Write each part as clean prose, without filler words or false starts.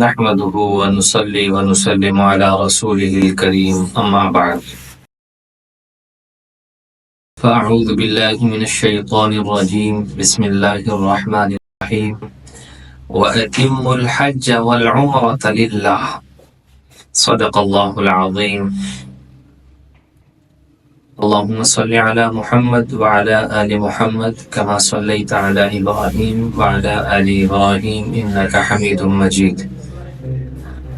نحمده ونصلي ونسلم على رسوله الكريم أما بعد فأعوذ بالله من الشيطان الرجيم بسم الله الرحمن الرحيم وأتم الحج والعمرة لله صدق الله العظيم اللهم صل على محمد وعلى آل محمد كما صليت على إبراهيم وعلى آل إبراهيم إنك حميد مجيد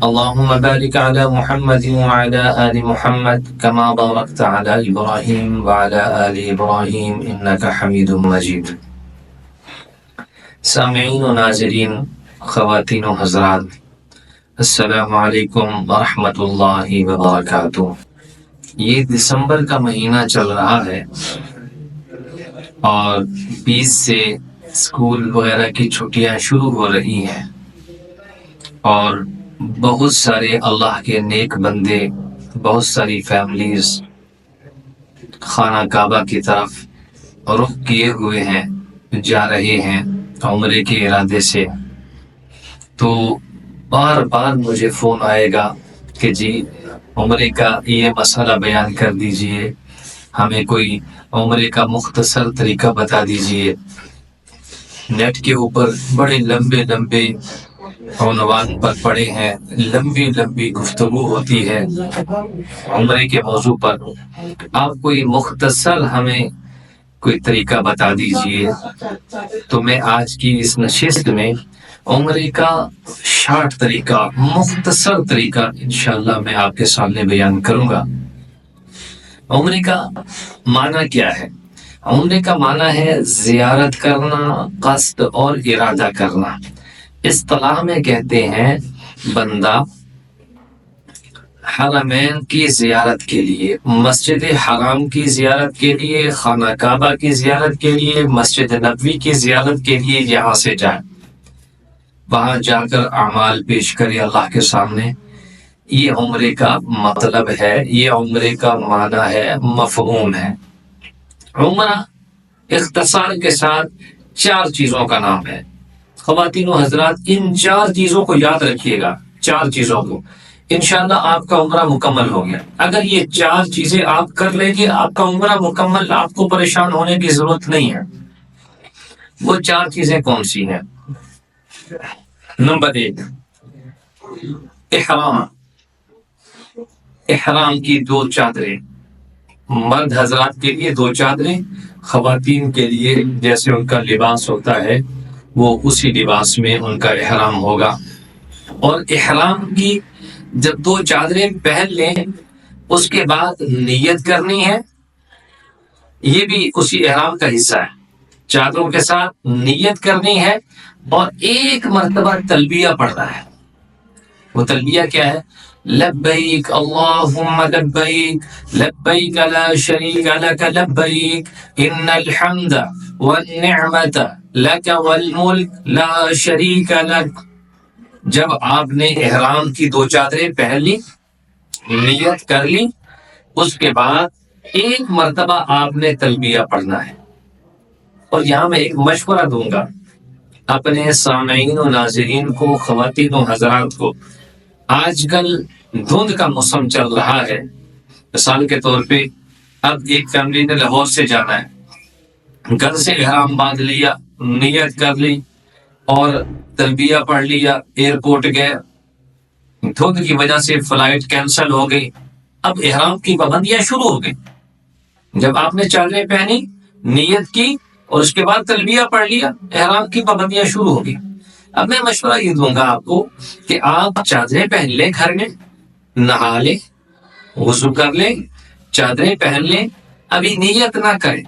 اللهم بارك على محمد وعلى آل محمد كما باركت على إبراهيم وعلى آل إبراهيم إنك حميد مجيد. سامعین و ناظرین، خواتین و حضرات، السلام علیکم ورحمۃ اللہ وبرکاتہ. یہ دسمبر کا مہینہ چل رہا ہے اور 20 سے اسکول وغیرہ کی چھٹیاں شروع ہو رہی ہیں اور بہت سارے اللہ کے نیک بندے، بہت ساری فیملیز خانہ کعبہ کی طرف رخ کیے ہوئے ہیں، جا رہے ہیں عمرے کے ارادے سے. تو بار بار مجھے فون آئے گا کہ جی عمرے کا یہ مسئلہ بیان کر دیجئے، ہمیں کوئی عمرے کا مختصر طریقہ بتا دیجئے. نیٹ کے اوپر بڑے لمبے لمبے عنوان پر پڑے ہیں، لمبی لمبی گفتگو ہوتی ہے عمرے کے موضوع پر. آپ کوئی مختصر ہمیں کوئی طریقہ بتا دیجئے. تو میں آج کی اس نشست میں عمرے کا شارٹ طریقہ، مختصر طریقہ انشاءاللہ میں آپ کے سامنے بیان کروں گا. عمرے کا معنی کیا ہے؟ عمرے کا معنی ہے زیارت کرنا، قصد اور ارادہ کرنا. اصطلاح میں کہتے ہیں بندہ حرمین کی زیارت کے لیے، مسجد حرام کی زیارت کے لیے، خانہ کعبہ کی زیارت کے لیے، مسجد نبوی کی زیارت کے لیے یہاں سے جائے، وہاں جا کر اعمال پیش کرے اللہ کے سامنے. یہ عمرے کا مطلب ہے، یہ عمرے کا معنی ہے، مفہوم ہے. عمرہ اختصار کے ساتھ 4 چیزوں کا نام ہے. خواتین و حضرات، ان 4 چیزوں کو یاد رکھیے گا، 4 چیزوں کو. انشاءاللہ آپ کا عمرہ مکمل ہو گیا. اگر یہ 4 چیزیں آپ کر لیں گے آپ کا عمرہ مکمل، آپ کو پریشان ہونے کی ضرورت نہیں ہے. وہ 4 چیزیں کون سی ہیں؟ نمبر 1، احرام. احرام کی 2 چادریں، مرد حضرات کے لیے 2 چادریں، خواتین کے لیے جیسے ان کا لباس ہوتا ہے وہ اسی لباس میں ان کا احرام ہوگا. اور احرام کی جب 2 چادریں پہن لیں اس کے بعد نیت کرنی ہے، یہ بھی اسی احرام کا حصہ ہے. چادروں کے ساتھ نیت کرنی ہے اور 1 مرتبہ تلبیہ پڑھنا ہے. وہ تلبیہ کیا ہے؟ لبیک اللہم لبیک لبیک لا شریک لک لبیک ان الحمد والنعمت لک والملک لا شریک لک. جب آپ نے احرام کی 2 چادریں پہن لی، نیت کر لی، اس کے بعد 1 مرتبہ آپ نے تلبیہ پڑھنا ہے. اور یہاں میں ایک مشورہ دوں گا اپنے سامعین و ناظرین کو، خواتین و حضرات کو. آج کل دھند کا موسم چل رہا ہے. مثال کے طور پہ اب ایک فیملی نے لاہور سے جانا ہے، گھر سے احرام باندھ لیا، نیت کر لی اور تلبیہ پڑھ لیا، ایئرپورٹ گئے، دھند کی وجہ سے فلائٹ کینسل ہو گئی. اب احرام کی پابندیاں شروع ہو گئی. جب آپ نے چادریں پہنی، نیت کی اور اس کے بعد تلبیہ پڑھ لیا، احرام کی پابندیاں شروع ہو گئی. اب میں مشورہ یہ دوں گا آپ کو کہ آپ چادریں پہن لیں، گھر میں نہا لیں، وضو کر لیں، چادریں پہن لیں، ابھی نیت نہ کریں،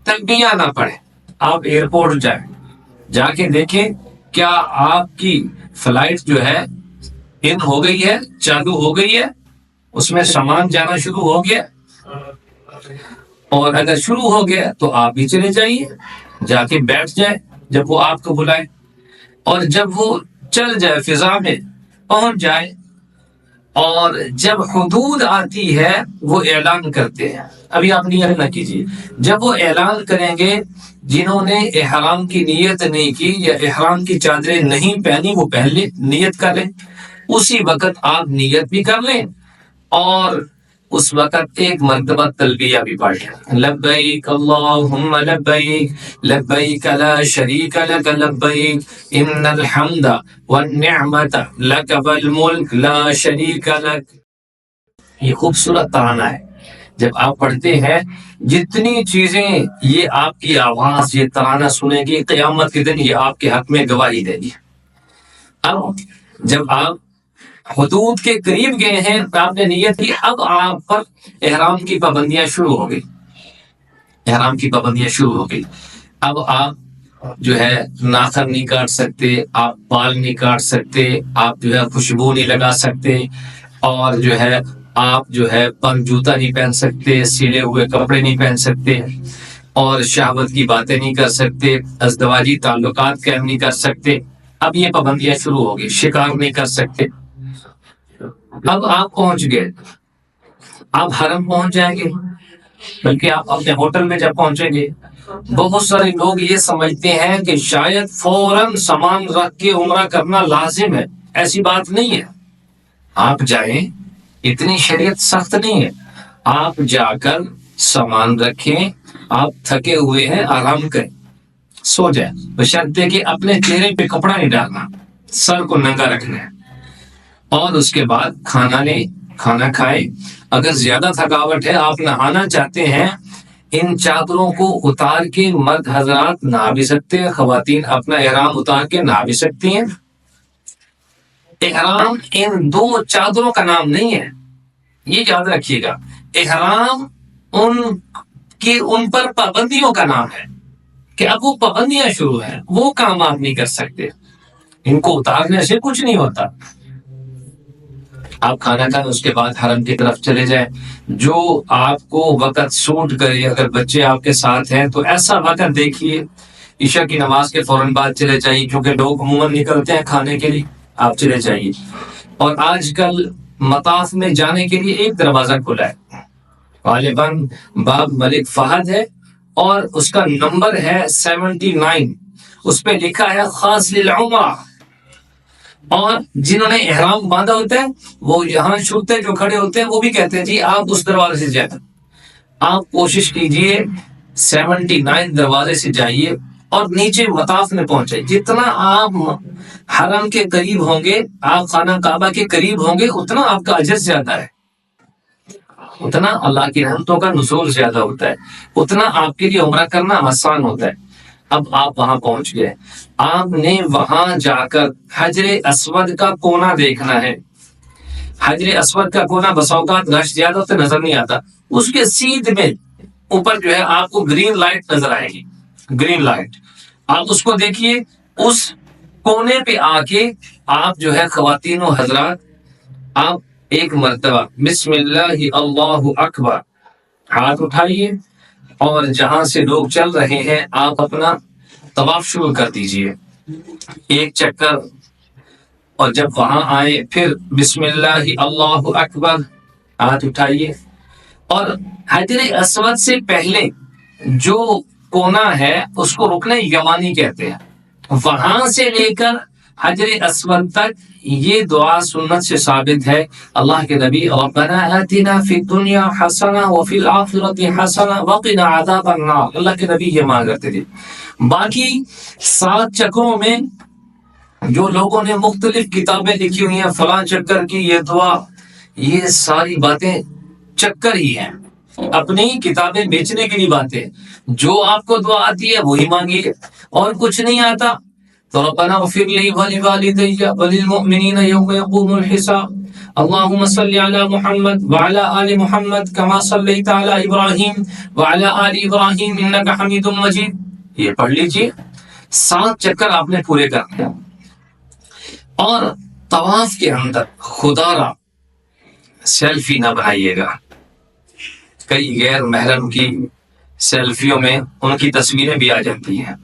تلبیہ نہ پڑھیں. آپ ایئرپورٹ جائیں، جا کے دیکھیں کیا آپ کی فلائٹ جو ہے ان ہو گئی ہے، چالو ہو گئی ہے، اس میں سامان جانا شروع ہو گیا. اور اگر شروع ہو گیا تو آپ بھی چلے جائیے، جا کے بیٹھ جائیں جب وہ آپ کو بلائے. اور جب وہ چل جائے، فضا میں پہنچ جائے، اور جب حدود آتی ہے وہ اعلان کرتے ہیں. ابھی آپ نیت نہ کیجیے، جب وہ اعلان کریں گے جنہوں نے احرام کی نیت نہیں کی یا احرام کی چادریں نہیں پہنی وہ پہلے نیت کر لیں، اسی وقت آپ نیت بھی کر لیں اور اس وقت ایک مرتبہ تلبیہ بھی پڑھ لیں. لبیک اللہم لبیک لبیک لا شریک لک لبیک ان الحمد والنعمت لک والملک لا شریک لک. یہ خوبصورت ترانہ ہے. جب آپ پڑھتے ہیں جتنی چیزیں یہ آپ کی آواز یہ ترانہ سنے گی قیامت کے دن یہ آپ کے حق میں گواہی دے گی. اب جب آپ حدود کے قریب گئے ہیں آپ نے نیت کی، اب آپ پر احرام کی پابندیاں شروع ہو گئی. احرام کی پابندیاں شروع ہو گئی. اب آپ جو ہے ناخن نہیں کاٹ سکتے، آپ بال نہیں کاٹ سکتے، آپ جو ہے خوشبو نہیں لگا سکتے، اور جو ہے آپ جو ہے پر جوتا نہیں پہن سکتے، سلے ہوئے کپڑے نہیں پہن سکتے، اور شہوت کی باتیں نہیں کر سکتے، ازدواجی تعلقات قائم نہیں کر سکتے. اب یہ پابندیاں شروع ہو گئی. شکار نہیں کر سکتے. اب آپ پہنچ گئے، آپ حرم پہنچ جائیں گے، بلکہ آپ اپنے ہوٹل میں جب پہنچیں گے بہت سارے لوگ یہ سمجھتے ہیں کہ شاید فوراً سامان رکھ کے عمرہ کرنا لازم ہے. ایسی بات نہیں ہے. آپ جائیں، اتنی شریعت سخت نہیں ہے. آپ جا کر سامان رکھیں، آپ تھکے ہوئے ہیں آرام کریں، سو جائیں، بشرطے کہ اپنے چہرے پہ کپڑا نہیں ڈالنا، سر کو ننگا رکھنا ہے، اور اس کے بعد کھانا لیں، کھانا کھائیں. اگر زیادہ تھکاوٹ ہے آپ نہانا چاہتے ہیں، ان چادروں کو اتار کے مرد حضرات نہا بھی سکتے ہیں، خواتین اپنا احرام اتار کے نہا بھی سکتی ہیں. احرام ان دو چادروں کا نام نہیں ہے، یہ یاد رکھیے گا. احرام ان پر پابندیوں کا نام ہے کہ اب وہ پابندیاں شروع ہیں، وہ کام آپ نہیں کر سکتے. ان کو اتارنے سے کچھ نہیں ہوتا. آپ کھانا کھائیں، اس کے بعد حرم کی طرف چلے جائیں، جو آپ کو وقت سوٹ کرے. اگر بچے آپ کے ساتھ ہیں تو ایسا وقت دیکھیے، عشاء کی نماز کے فوراً بعد چلے جائیے، کیونکہ لوگ عموماً نکلتے ہیں کھانے کے لیے، آپ چلے جائیے. اور آج کل مطاف میں جانے کے لیے ایک دروازہ کھلا ہے، غالباً باب ملک فہد ہے، اور اس کا نمبر ہے 79. اس پہ لکھا ہے خاص للعمرہ. اور جنہوں نے احرام باندھا ہوتا ہے وہ یہاں چھوٹے جو کھڑے ہوتے ہیں وہ بھی کہتے ہیں جی آپ اس دروازے سے جائیں. آپ کوشش کیجئے 79 دروازے سے جائیے اور نیچے مطاف میں پہنچے. جتنا آپ حرم کے قریب ہوں گے، آپ خانہ کعبہ کے قریب ہوں گے، اتنا آپ کا اجر زیادہ ہے، اتنا اللہ کی رحمتوں کا نزول زیادہ ہوتا ہے، اتنا آپ کے لیے عمرہ کرنا آسان ہوتا ہے. اب آپ وہاں پہنچ گئے، آپ نے وہاں جا کر حجر اسود کا کونا دیکھنا ہے. حجر اسود کا کونا بسا اوقات رش زیادہ ہوتا نظر نہیں آتا. اس کے سیدھ میں اوپر جو ہے آپ کو گرین لائٹ نظر آئے گی، گرین لائٹ، آپ اس کو دیکھیے. اس کونے پہ آ کے آپ جو ہے خواتین و حضرات، آپ ایک مرتبہ بسم اللہ اللہ اکبر ہاتھ اٹھائیے، اور جہاں سے لوگ چل رہے ہیں آپ اپنا طواف شروع کر دیجئے، ایک چکر. اور جب وہاں آئے پھر بسم اللہ اللہ اکبر ہاتھ اٹھائیے. اور حجر اسود سے پہلے جو کونا ہے اس کو رکن یمانی کہتے ہیں. وہاں سے لے کر حجر اسود تک یہ دعا سنت سے ثابت ہے. اللہ کے نبی ربنا آتنا فی الدنیا حسنہ وفی الآخرۃ حسنہ وقنا عذاب النار، اللہ کے نبی یہ مانگ کرتے تھے. باقی 7 چکروں میں جو لوگوں نے مختلف کتابیں لکھی ہوئی ہیں، فلاں چکر کی یہ دعا، یہ ساری باتیں چکر ہی ہیں، اپنی کتابیں بیچنے کے لیے باتیں. جو آپ کو دعا آتی ہے وہی مانگیے، اور کچھ نہیں آتا تو ربنا اغفر لی ولوالدی وللمؤمنین یوم یقوم الحساب. اللهم صل على محمد وعلى آل محمد كما صليت على ابراہیم وعلى آل ابراہیم انك حمید مجید. یہ پڑھ لیجیے. 7 چکر آپ نے پورے کرنے. اور طواف کے اندر خدا را سیلفی نہ بنائیے گا. کئی غیر محرم کی سیلفیوں میں ان کی تصویریں بھی آ جاتی ہیں،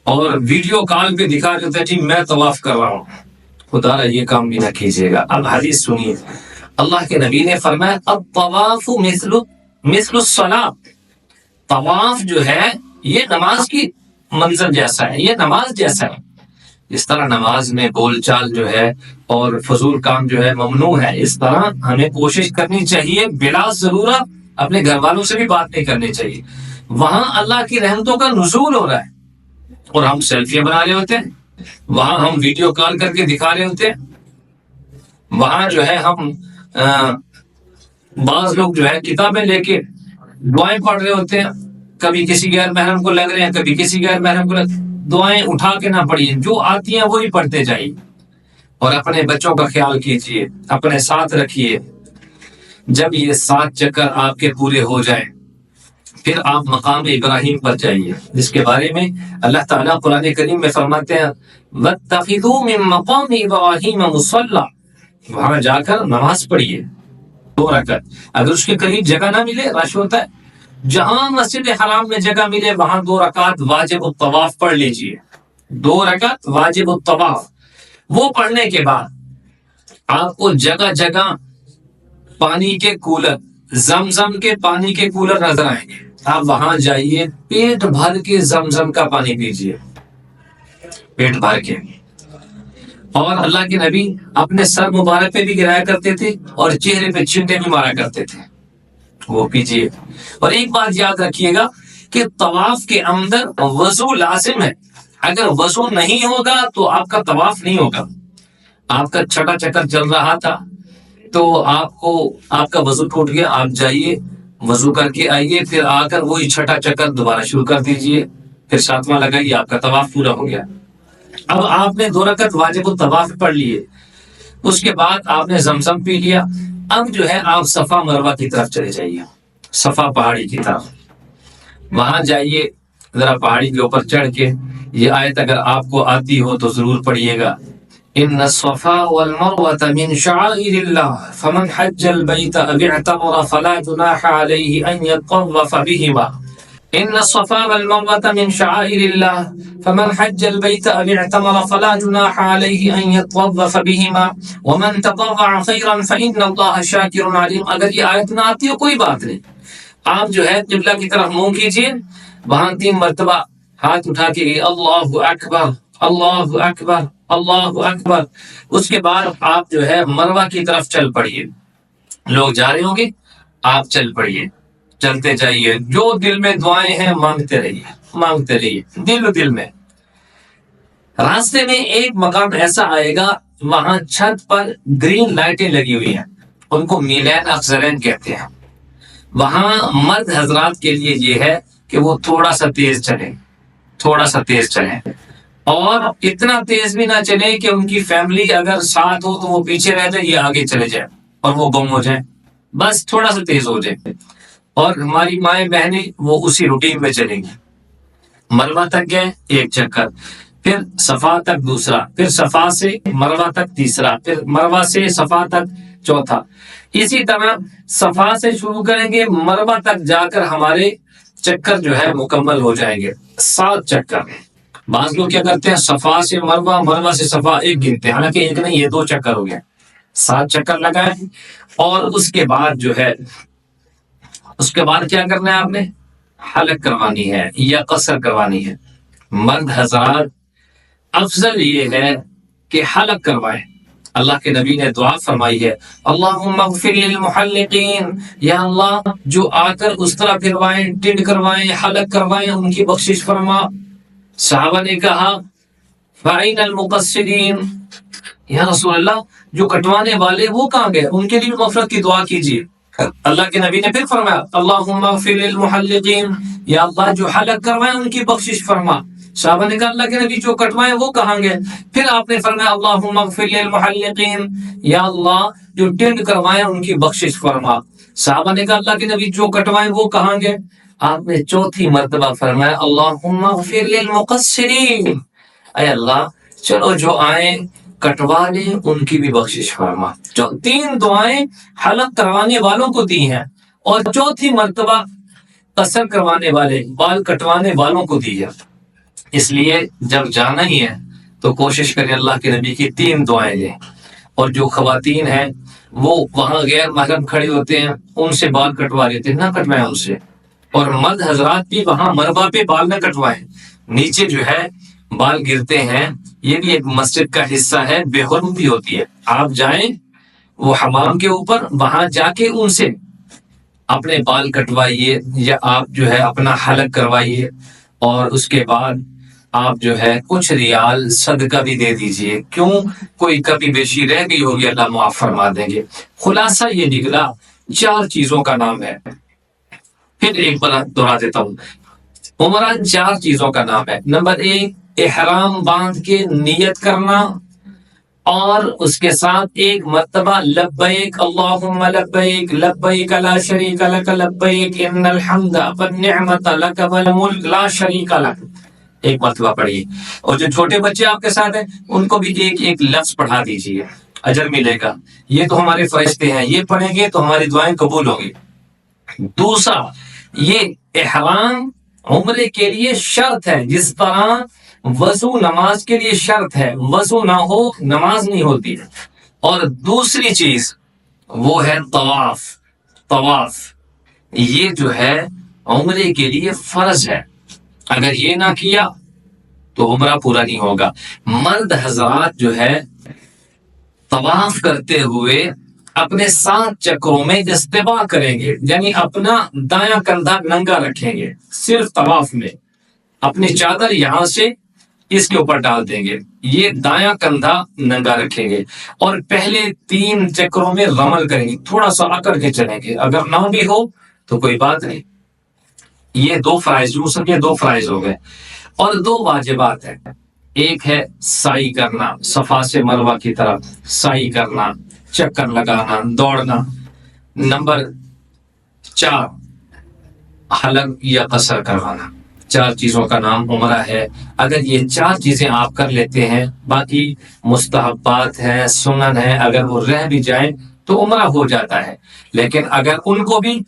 اور ویڈیو کال پہ دکھا دیتے ہیں جی میں طواف کر رہا ہوں. خدا را یہ کام بھی نہ کیجیے گا۔ اب حدیث سنیے، اللہ کے نبی نے فرمایا الطواف مثل الصلاۃ، طواف جو ہے یہ نماز کی منظر جیسا ہے، یہ نماز جیسا ہے۔ اس طرح نماز میں بول چال جو ہے اور فضول کام جو ہے ممنوع ہے، اس طرح ہمیں کوشش کرنی چاہیے بلا ضرورت اپنے گھر والوں سے بھی بات نہیں کرنی چاہیے۔ وہاں اللہ کی رحمتوں کا نزول ہو رہا ہے اور ہم سیلفیاں بنا رہے ہوتے ہیں، وہاں ہم ویڈیو کال کر کے دکھا رہے ہوتے ہیں، وہاں جو ہے ہم بعض لوگ جو ہے کتابیں لے کے دعائیں پڑھ رہے ہوتے ہیں، کبھی کسی غیر محرم کو لگ رہے ہیں، کبھی کسی غیر محرم کو دعائیں اٹھا کے نہ پڑھیے، جو آتی ہیں وہی پڑھتے جائیے اور اپنے بچوں کا خیال کیجیے، اپنے ساتھ رکھیے۔ جب یہ 7 چکر آپ کے پورے ہو جائیں پھر آپ مقام ابراہیم پر جائیے، جس کے بارے میں اللہ تعالیٰ قرآن کریم میں فرماتے ہیں وَاتَّخِذُوا مِن مَّقَامِ إِبْرَاهِيمَ مُصَلًّى، وہاں جا کر نماز پڑھیے 2 رکعت۔ اگر اس کے قریب جگہ نہ ملے، رش ہوتا ہے، جہاں مسجد حرام میں جگہ ملے وہاں 2 رکعت واجب الطواف پڑھ لیجئے، 2 رکعت واجب الطواف۔ وہ پڑھنے کے بعد آپ کو جگہ جگہ پانی کے کولر، زمزم کے پانی کے کولر نظر آئیں گے، آپ وہاں جائیے، پیٹ بھر کے زمزم کا پانی پیجئے، پیٹ بھر کے۔ اور اللہ کے نبی اپنے سر مبارک پہ بھی گرایا کرتے تھے اور چہرے پہ چھینٹے بھی مارا کرتے تھے، وہ پیجئے۔ اور ایک بات یاد رکھیے گا کہ طواف کے اندر وضو لازم ہے، اگر وضو نہیں ہوگا تو آپ کا طواف نہیں ہوگا۔ آپ کا چھٹا چکر چل رہا تھا تو آپ کا وضو ٹوٹ گیا، آپ جائیے وضو کر کے آئیے، پھر آ کر وہی چھٹا چکر دوبارہ شروع کر دیجئے، پھر 7واں لگائیے، آپ کا طواف پورا ہو گیا۔ اب آپ نے 2 رکعت واجب الطواف پڑھ لیے، اس کے بعد آپ نے زمزم پی لیا، اب جو ہے آپ صفا مروہ کی طرف چلے جائیے، صفا پہاڑی کی طرف، وہاں جائیے، ذرا پہاڑی کے اوپر چڑھ کے یہ آیت اگر آپ کو آتی ہو تو ضرور پڑھیے گا، ان الصفا والمروة من شعائر الله فمن حج البيت او اعتمر فلا جناح عليه ان يطوف بهما، ان الصفا والمروة من شعائر الله فمن حج البيت او اعتمر فلا جناح عليه ان يطوف بهما ومن تطوع خيرا فان الله شاكر عليم۔ اگر یہ آیت نہ آتی ہو کوئی بات نہیں، آپ جو ہے قبلہ کی طرف منہ کیجیے، وہاں 3 مرتبہ ہاتھ اٹھا کے اللہ اکبر اللہ اکبر اللہ اکبر، اس کے بعد آپ جو ہے مروہ کی طرف چل پڑیے، لوگ جا رہے ہوں گے آپ چل پڑیے، چلتے جائیے، جو دل میں دعائیں ہیں مانگتے رہیے دل میں۔ راستے میں ایک مقام ایسا آئے گا وہاں چھت پر گرین لائٹیں لگی ہوئی ہیں، ان کو میلین اخضرین کہتے ہیں۔ وہاں مرد حضرات کے لیے یہ ہے کہ وہ تھوڑا سا تیز چلیں اور اتنا تیز بھی نہ چلیں کہ ان کی فیملی اگر ساتھ ہو تو وہ پیچھے رہ جائے، یہ آگے چلے جائیں اور وہ گم ہو جائیں، بس تھوڑا سا تیز ہو جائے۔ اور ہماری مائیں بہنیں وہ اسی روٹین میں چلیں گی، مروہ تک گئے 1 چکر، پھر صفا تک 2، پھر صفا سے مروہ تک 3، پھر مروہ سے صفا تک 4۔ اسی طرح صفا سے شروع کریں گے، مروہ تک جا کر ہمارے چکر جو ہے مکمل ہو جائیں گے، 7 چکر۔ بعض لوگ کیا کرتے ہیں صفا سے مروہ، مروہ سے صفا 1 گنتے ہیں، حالانکہ 1 نہیں، یہ 2 چکر ہو گئے، 7 چکر لگائیں۔ اور اس کے بعد جو ہے کیا کرنا ہے، آپ نے حلق کروانی ہے یا قصر کروانی ہے۔ مرد حضرات افضل یہ ہے کہ حلق کروائیں، اللہ کے نبی نے دعا فرمائی ہے اللہم اغفر للمحلقین، یا اللہ جو آ کر اس طرح پھروائیں، ٹنڈ کروائیں، حلق کروائیں، ان کی بخشش فرما۔ صحابہ نے کہا فَأَيْنَ الْمُقَصِّرِينَ، یا رسول اللہ جو کٹوانے والے وہ کہاں گئے، ان کے لیے مغفرت کی دعا کیجیے۔ اللہ کے نبی نے پھر فرمایا اللہم اغفر للمحلقین، یا اللہ جو حلق کروائیں ان کی بخشش فرما۔ صحابہ نے کہا اللہ کے نبی جو کٹوائیں وہ کہاں گئے، پھر آپ نے فرمایا اللہم اغفر للمحلقین، یا اللہ جو ٹینڈ کروائیں ان کی بخشش فرما۔ صحابہ نے کہا اللہ کے نبی جو کٹوائیں وہ کہاں گئے، آپ نے 4تھی مرتبہ فرمایا اللہم اغفر للمقصرین، اے اللہ چلو جو آئیں کٹوا لیں ان کی بھی بخشش فرما۔ 3 دعائیں حلق کروانے والوں کو دی ہیں اور 4تھی مرتبہ قصر کروانے والے، بال کٹوانے والوں کو دی ہے۔ اس لیے جب جانا ہی ہے تو کوشش کریں اللہ کے نبی کی 3 دعائیں لیں. اور جو خواتین ہیں وہ وہاں غیر محرم کھڑے ہوتے ہیں، ان سے بال کٹوا لیتے ہیں، نہ کٹوائیں ان سے. اور مرد حضرات بھی وہاں مربع پہ بال نہ کٹوائیں، نیچے جو ہے بال گرتے ہیں، یہ بھی ایک مسجد کا حصہ ہے، بے حرمتی ہوتی ہے. آپ جائیں وہ حمام کے اوپر، وہاں جا کے ان سے اپنے بال کٹوائیے، یا آپ جو ہے اپنا حلق کروائیے، اور اس کے بعد آپ جو ہے کچھ ریال صدقہ بھی دے دیجئے. کیوں؟ کوئی کبھی بیشی رہ گئی ہوگی، اللہ معاف فرما دیں گے. خلاصہ یہ نکلا 4 چیزوں کا نام ہے. پھر ایک بار دہرا دیتا ہوں، عمرہ 4 چیزوں کا نام ہے. نمبر 1 احرام باندھ کے نیت کرنا، اور اس کے ساتھ ایک مرتبہ لبیک اللہم لبیک لبیک لا شریک لک لبیک ان الحمد والنعمت لک والملک لا شریک لک، ایک مرتبہ پڑھیے. اور جو چھوٹے بچے آپ کے ساتھ ہیں ان کو بھی ایک ایک لفظ پڑھا دیجیے، اجر ملے گا. یہ تو ہمارے فرشتے ہیں، یہ پڑھیں گے تو ہماری دعائیں قبول ہوں گی. دوسرا، یہ احرام عمرے کے لیے شرط ہے، جس طرح وضو نماز کے لیے شرط ہے، وضو نہ ہو نماز نہیں ہوتی. اور دوسری چیز وہ ہے طواف. طواف یہ جو ہے عمرے کے لیے فرض ہے، اگر یہ نہ کیا تو عمرہ پورا نہیں ہوگا. مرد حضرات جو ہے طواف کرتے ہوئے اپنے 7 چکروں میں استباء کریں گے، یعنی اپنا دایاں کندھا ننگا رکھیں گے. صرف طواف میں اپنی چادر یہاں سے اس کے اوپر ڈال دیں گے، یہ دایاں کندھا ننگا رکھیں گے، اور پہلے 3 چکروں میں رمل کریں گے، تھوڑا سا اکڑ کے چلیں گے. اگر نہ بھی ہو تو کوئی بات نہیں. یہ 2 فرائض، جو سب کے 2 فرائض ہو گئے. اور 2 واجبات ہیں. ایک ہے سعی کرنا، صفا سے مروہ کی طرف سعی کرنا، چکر لگانا، دوڑنا. نمبر 4 حلق یا قصر کروانا. 4 چیزوں کا نام عمرہ ہے. اگر یہ 4 چیزیں آپ کر لیتے ہیں، باقی مستحبات ہیں، سنن ہیں، اگر وہ رہ بھی جائیں تو عمرہ ہو جاتا ہے. لیکن اگر ان کو بھی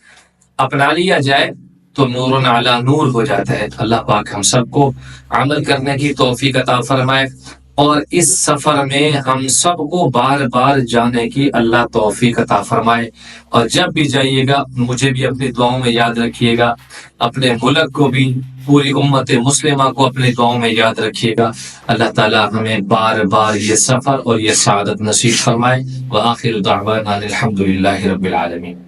اپنا لیا جائے تو نور علی نور ہو جاتا ہے. اللہ پاک ہم سب کو عمل کرنے کی توفیق عطا فرمائے، اور اس سفر میں ہم سب کو بار بار جانے کی اللہ توفیق عطا فرمائے. اور جب بھی جائیے گا مجھے بھی اپنی دعاؤں میں یاد رکھیے گا، اپنے ملک کو بھی، پوری امت مسلمہ کو اپنی دعاؤں میں یاد رکھیے گا. اللہ تعالی ہمیں بار بار یہ سفر اور یہ سعادت نصیب فرمائے. وآخر دعوانا الحمدللہ رب العالمین.